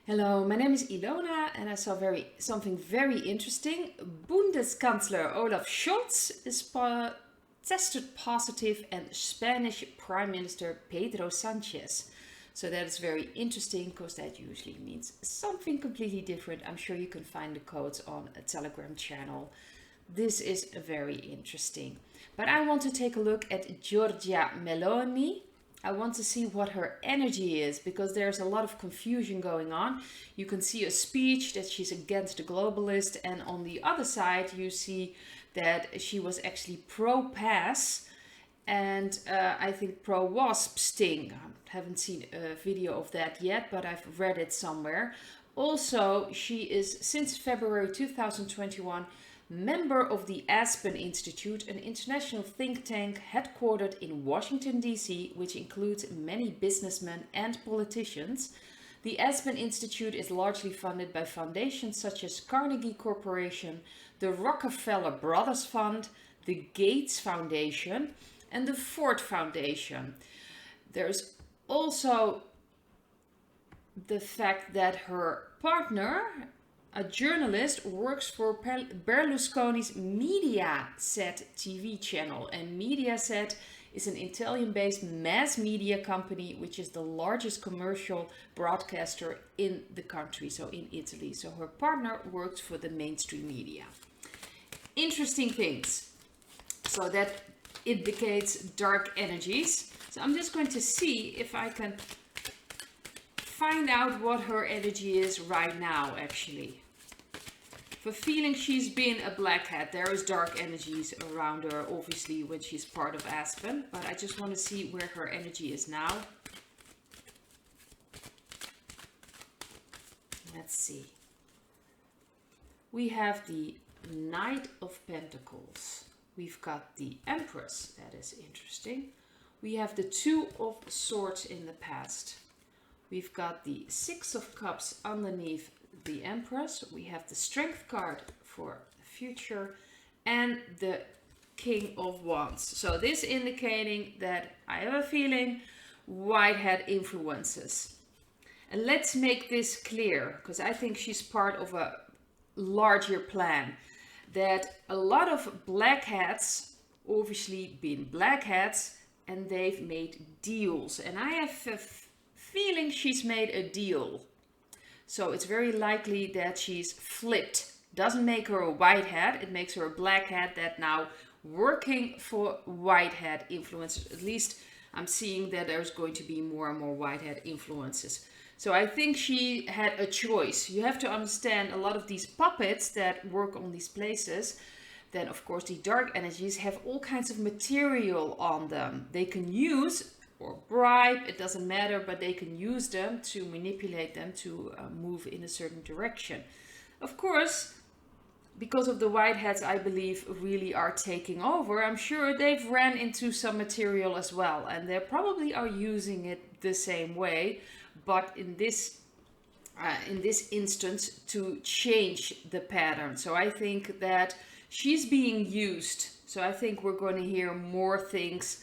Hello, my name is Ilona and I saw something very interesting. Bundeskanzler Olaf Scholz is tested positive and Spanish Prime Minister Pedro Sanchez. So that is very interesting because that usually means something completely different. I'm sure you can find the codes on a Telegram channel. This is very interesting. But I want to take a look at Giorgia Meloni. I want to see what her energy is because there's a lot of confusion going on. You can see a speech that she's against the globalist, and on the other side, you see that she was actually pro pass and I think pro wasp sting. I haven't seen a video of that yet, but I've read it somewhere. Also, she is since February 2021 member of the Aspen Institute, an international think tank headquartered in Washington, D.C., which includes many businessmen and politicians. The Aspen Institute is largely funded by foundations such as Carnegie Corporation, the Rockefeller Brothers Fund, the Gates Foundation, and the Ford Foundation. There's also the fact that her partner, a journalist, works for Berlusconi's Mediaset TV channel. And Mediaset is an Italian-based mass media company, which is the largest commercial broadcaster in the country, so in Italy. So her partner works for the mainstream media. Interesting things. So that indicates dark energies. So I'm just going to see if I can find out what her energy is right now, actually. For feeling she's been a black hat, there is dark energies around her, obviously, when she's part of Aspen. But I just want to see where her energy is now. Let's see. We have the Knight of Pentacles. We've got the Empress. That is interesting. We have the Two of Swords in the past. We've got the Six of Cups underneath the Empress. We have the Strength card for the future and the King of Wands. So this indicating that I have a feeling white hat influences. And let's make this clear, because I think she's part of a larger plan. That a lot of black hats obviously been black hats and they've made deals. And I have a feeling she's made a deal. So it's very likely that she's flipped. Doesn't make her a white hat, it makes her a black hat that now working for white hat influences. At least I'm seeing that there's going to be more and more white hat influences. So I think she had a choice. You have to understand a lot of these puppets that work on these places. Then of course the dark energies have all kinds of material on them. They can use or bribe, it doesn't matter, but they can use them to manipulate them to move in a certain direction. Of course, because of the white hats, I believe, really are taking over, I'm sure they've ran into some material as well, and they probably are using it the same way, but in this instance to change the pattern. So I think that she's being used. So I think we're going to hear more things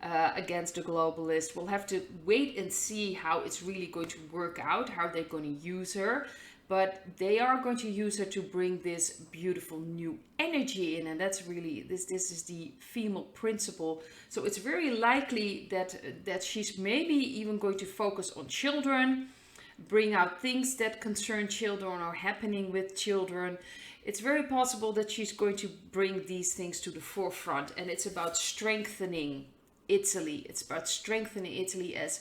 against the globalist. We'll have to wait and see how it's really going to work out, how they're going to use her. But they are going to use her to bring this beautiful new energy in, and that's really this is the female principle. So it's very likely that she's maybe even going to focus on children, bring out things that concern children or happening with children. It's very possible that she's going to bring these things to the forefront, and it's about strengthening Italy. It's about strengthening Italy as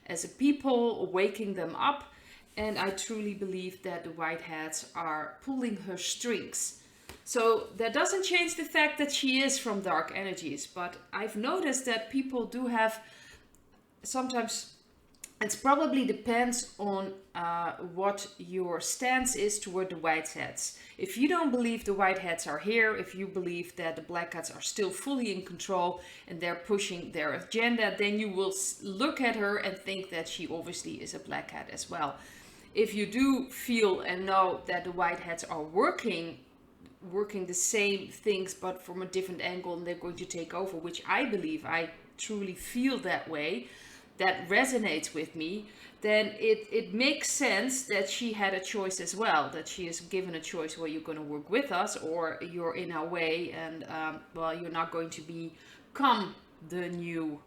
a people, waking them up. And I truly believe that the white hats are pulling her strings. So that doesn't change the fact that she is from dark energies. But I've noticed that people do have sometimes, it probably depends on what your stance is toward the white hats. If you don't believe the white hats are here, if you believe that the black hats are still fully in control and they're pushing their agenda, then you will look at her and think that she obviously is a black hat as well. If you do feel and know that the white hats are working the same things but from a different angle and they're going to take over, which I believe, I truly feel that way, that resonates with me, then it makes sense that she had a choice as well, that she is given a choice, well, you're going to work with us or you're in our way, and well, you're not going to become the new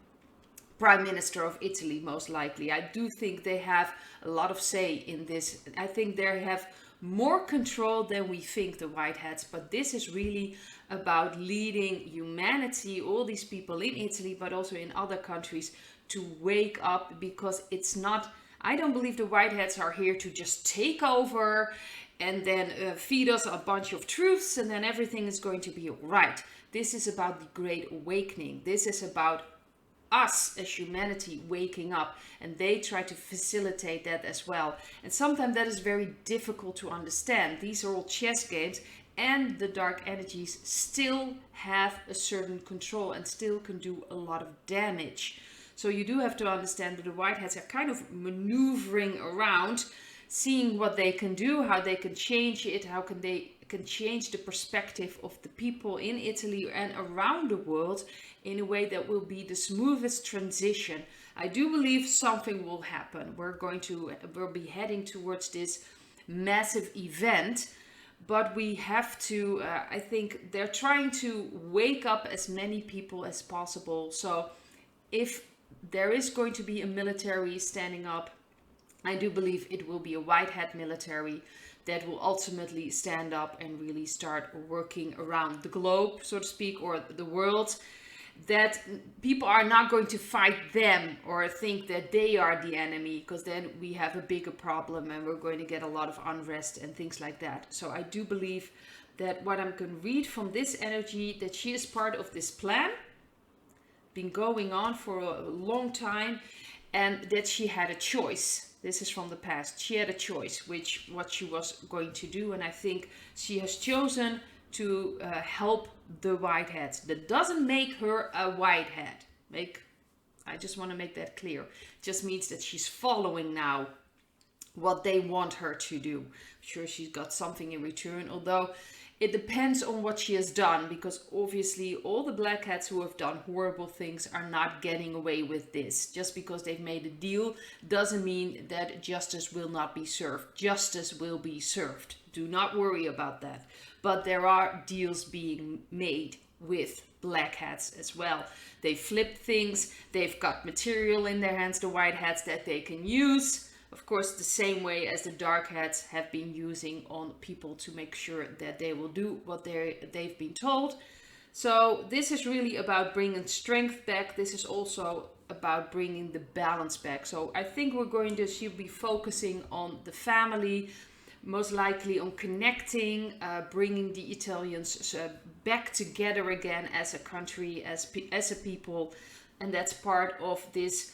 prime minister of Italy, most likely. I do think they have a lot of say in this. I think they have more control than we think, the White Hats, but this is really about leading humanity, all these people in Italy, but also in other countries, to wake up, because it's not, I don't believe the White Hats are here to just take over and then feed us a bunch of truths and then everything is going to be all right. This is about the Great Awakening. This is about us as humanity waking up, and they try to facilitate that as well. And sometimes that is very difficult to understand. These are all chess games, and the dark energies still have a certain control and still can do a lot of damage. So you do have to understand that the White Hats are kind of maneuvering around, seeing what they can do, how they can change it, how they can change the perspective of the people in Italy and around the world in a way that will be the smoothest transition. I do believe something will happen. We'll be heading towards this massive event, but we have to, I think they're trying to wake up as many people as possible. So if there is going to be a military standing up, I do believe it will be a White Hat military that will ultimately stand up and really start working around the globe, so to speak, or the world. That people are not going to fight them or think that they are the enemy, because then we have a bigger problem and we're going to get a lot of unrest and things like that. So I do believe that what I'm going to read from this energy, that she is part of this plan, been going on for a long time, and that she had a choice. This is from the past. She had a choice what she was going to do, and I think she has chosen to help the White Hats. That doesn't make her a White Hat. I just want to make that clear. It just means that she's following now what they want her to do. I'm sure she's got something in return, although it depends on what she has done, because obviously all the Black Hats who have done horrible things are not getting away with this. Just because they've made a deal doesn't mean that justice will not be served. Justice will be served. Do not worry about that. But there are deals being made with Black Hats as well. They flipped things. They've got material in their hands, the White Hats, that they can use. Of course, the same way as the Dark Hats have been using on people to make sure that they will do what they've been told. So this is really about bringing strength back. This is also about bringing the balance back. So I think she'll be focusing on the family, most likely on connecting, bringing the Italians back together again as a country, as a people. And that's part of this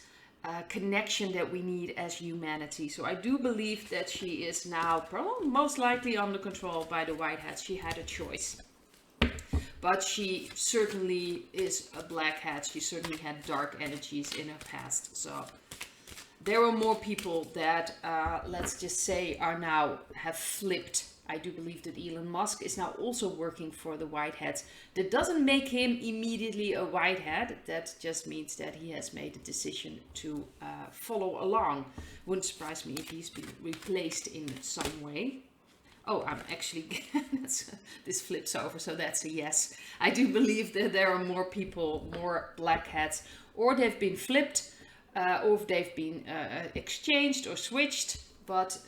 connection that we need as humanity. So I do believe that she is now most likely under control by the White Hats. She had a choice. But she certainly is a Black Hat. She certainly had dark energies in her past. So there are more people that, let's just say, have flipped. I do believe that Elon Musk is now also working for the White Hats. That doesn't make him immediately a White Hat. That just means that he has made a decision to follow along. Wouldn't surprise me if he's been replaced in some way. Oh, I'm actually, this flips over, so that's a yes. I do believe that there are more people, more Black Hats, or they've been flipped, or if they've been exchanged or switched, but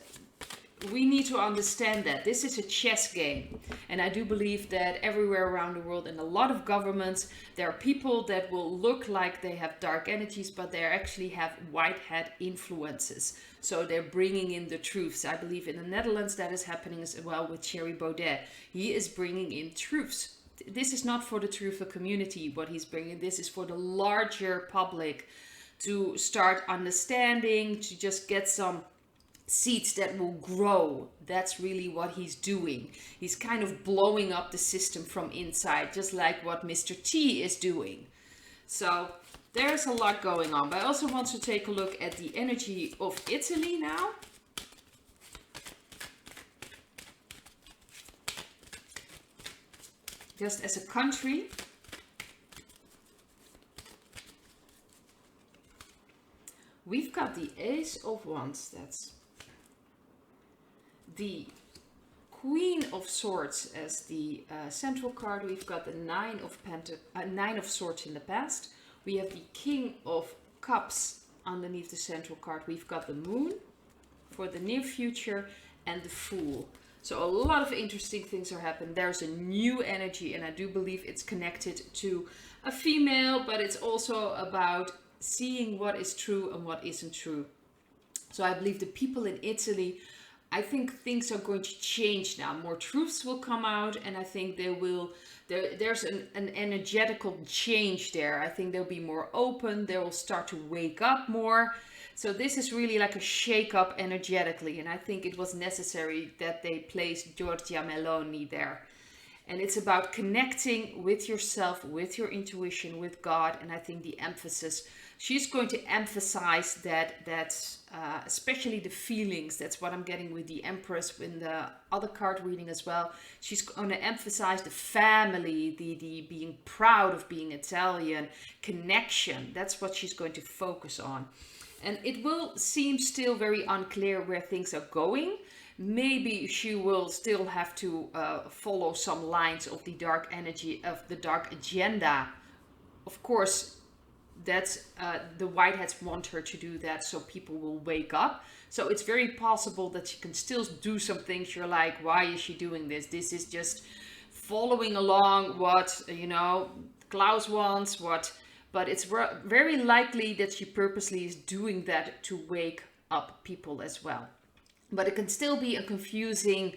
we need to understand that this is a chess game. And I do believe that everywhere around the world, in a lot of governments, there are people that will look like they have dark energies, but they actually have White Hat influences. So they're bringing in the truths. I believe in the Netherlands that is happening as well with Thierry Baudet. He is bringing in truths. This is not for the truther community, what he's bringing. This is for the larger public to start understanding, to just get some seeds that will grow. That's really what he's doing. He's kind of blowing up the system from inside, just like what Mr. T is doing. So there's a lot going on. But I also want to take a look at the energy of Italy now. Just as a country. We've got the Ace of Wands. That's the Queen of Swords as the central card. We've got the Nine of Swords in the past. We have the King of Cups underneath the central card. We've got the Moon for the near future and the Fool. So a lot of interesting things are happening. There's a new energy, and I do believe it's connected to a female, but it's also about seeing what is true and what isn't true. So I believe the people in Italy, I think things are going to change now. More truths will come out, and I think there's an energetical change there. I think they'll be more open. They will start to wake up more. So this is really like a shake-up energetically, and I think it was necessary that they placed Giorgia Meloni there. And it's about connecting with yourself, with your intuition, with God, and I think the emphasis, she's going to emphasize that especially the feelings. That's what I'm getting with the Empress in the other card reading as well. She's going to emphasize the family, the being proud of being Italian, connection. That's what she's going to focus on. And it will seem still very unclear where things are going. Maybe she will still have to follow some lines of the dark energy, of the dark agenda. Of course, that's the Whiteheads want her to do that, so people will wake up. So it's very possible that she can still do some things you're like, why is she doing this? This is just following along what, Klaus wants, but it's very likely that she purposely is doing that to wake up people as well. But it can still be a confusing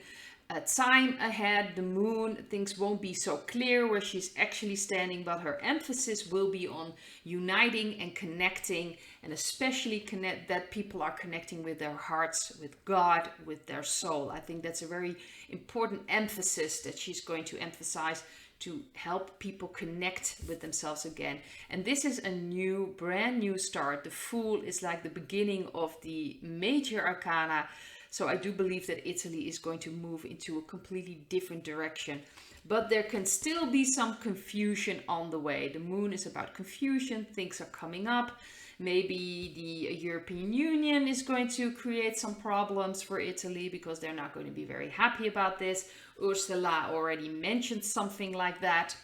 time ahead. The Moon, things won't be so clear where she's actually standing, but her emphasis will be on uniting and connecting, and especially that people are connecting with their hearts, with God, with their soul. I think that's a very important emphasis that she's going to emphasize, to help people connect with themselves again. And this is a brand new start. The Fool is like the beginning of the major arcana. So I do believe that Italy is going to move into a completely different direction. But there can still be some confusion on the way. The Moon is about confusion. Things are coming up. Maybe the European Union is going to create some problems for Italy because they're not going to be very happy about this. Ursula already mentioned something like that.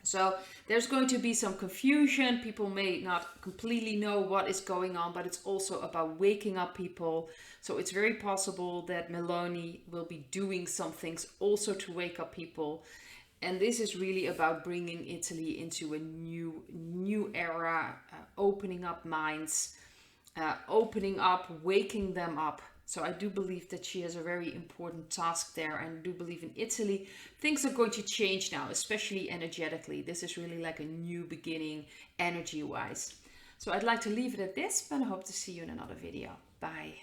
So there's going to be some confusion. People may not completely know what is going on, but it's also about waking up people. So it's very possible that Meloni will be doing some things also to wake up people. And this is really about bringing Italy into a new era, opening up minds, opening up, waking them up. So I do believe that she has a very important task there, and I do believe in Italy things are going to change now, especially energetically. This is really like a new beginning energy-wise. So I'd like to leave it at this, but I hope to see you in another video. Bye.